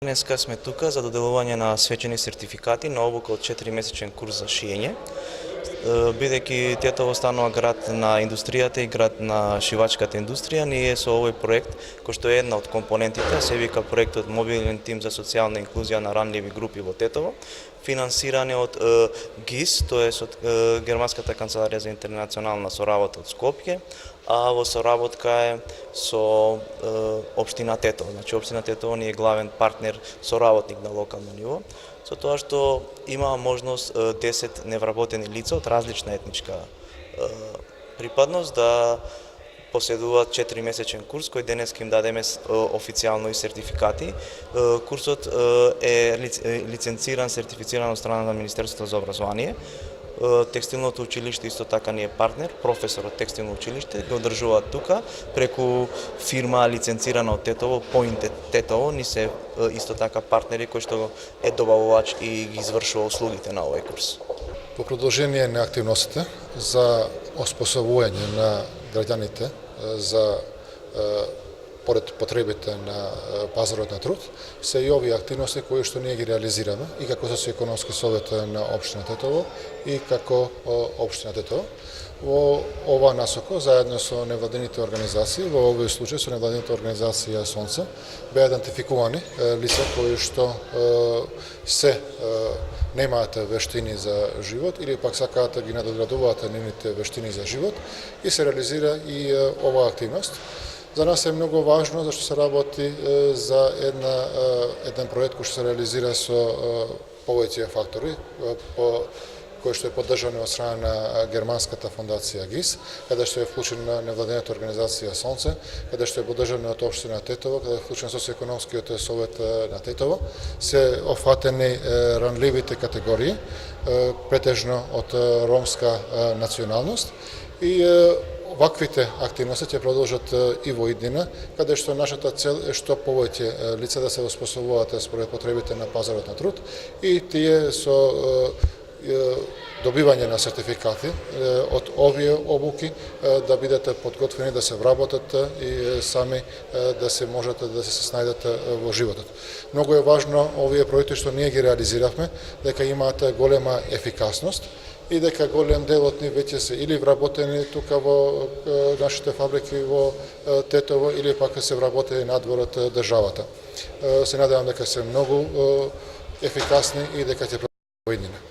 Днеска сме тука за доделување на свечени сертификати на обука од 4-месечен курс за шиење. Бидејќи Тетово станува град на индустријата и град на шивачката индустрија, ние со овој проект, кој што е една од компонентите, се вика проектот Мобилен тим за социјална инклузија на ранливи групи во Тетово, финансиране од ГИС, тоест од Германската канцеларија за интернационална соработа од Скопје, а во соработка е со општина Тетово. Значи општина Тетово ни е главен партнер, соработник на локално ниво, со тоа што има можност 10 невработени лица од различна етничка припадност да поседуваат 4-месечен курс, кој денес ќе им дадеме официјално и сертификати. Курсот е лиценциран, сертифициран од страна на Министерството за образование. Текстилното училиште исто така ни е партнер, професор од текстилно училиште, го одржуваат тука, преку фирма лиценцирана од Тетово, Point Тетово, ни се исто така партнери кои што е добавувач и ги извршува услугите на овој курс. По продолжение на активностите за оспособување на граѓаните за поред потребите на пазарот на труд, се и овие активности кои што ние ги реализираме и како социјекономски совет на општина Тетово и како општина Тетово. Во ова насока, заедно со невладините организации, во овој случај со невладината организација Сонце, беа идентификувани лица кои што се немаат вештини за живот или пак сакаат да ги надоградуваат нивните вештини за живот и се реализира и оваа активност. За нас е многу важно зашто се работи за еден проект кој што се реализира со повеќе фактори, кој што е поддржан од страна на Германската фондација ГИС, каде што е вклучена невладината организација Сонце, каде што е поддржан од општина Тетово, каде е вклучен социјекономскиот совет на Тетово, се офатени ранливите категории, претежно од ромска националност и ваквите активности ќе продолжат и во иднина, каде што нашата цел е што повеќе лица да се оспособуваат според потребите на пазарот на труд и тие со добивање на сертификати од овие обуки да бидат подготвени да се вработат и сами да се можат да се снајдат во животот. Многу е важно овие проекти што ние ги реализиравме дека имаат голема ефикасност и дека голем дел од нив веќе се или вработени тука во нашите фабрики во Тетово или пак се вработени надвор од државата. Се надевам дека се многу ефикасни и дека ќе продолжат во иднина.